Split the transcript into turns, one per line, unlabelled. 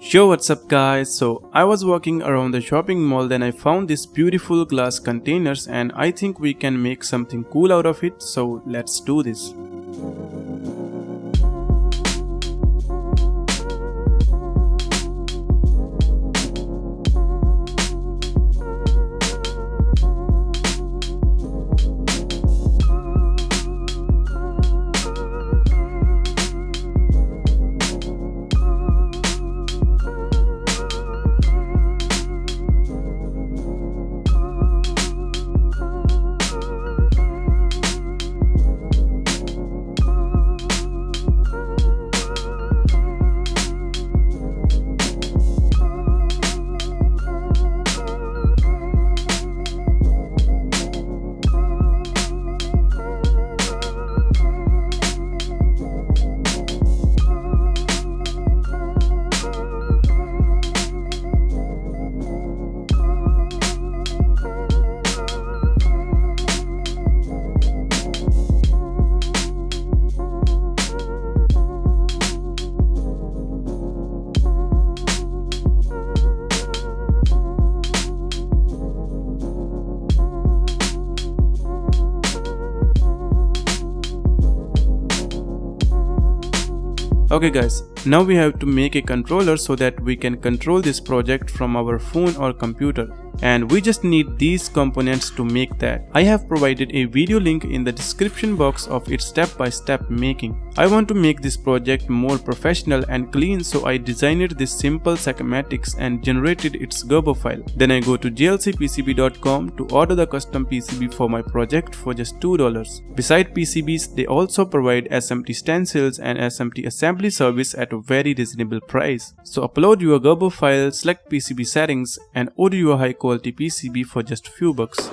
Yo, what's up guys? So I was walking around the shopping mall, then I found these beautiful glass containers and I think we can make something cool out of it, so let's do this. Okay guys, now we have to make a controller so that we can control this project from our phone or computer. And we just need these components to make that. I have provided a video link in the description box of its step-by-step making. I want to make this project more professional and clean, so I designed this simple schematics and generated its Gerber file. Then I go to glcpcb.com to order the custom PCB for my project for just $2. Beside PCBs, they also provide SMT stencils and SMT assembly service at a very reasonable price. So upload your Gerber file, select PCB settings and order your high quality PCB for just few bucks.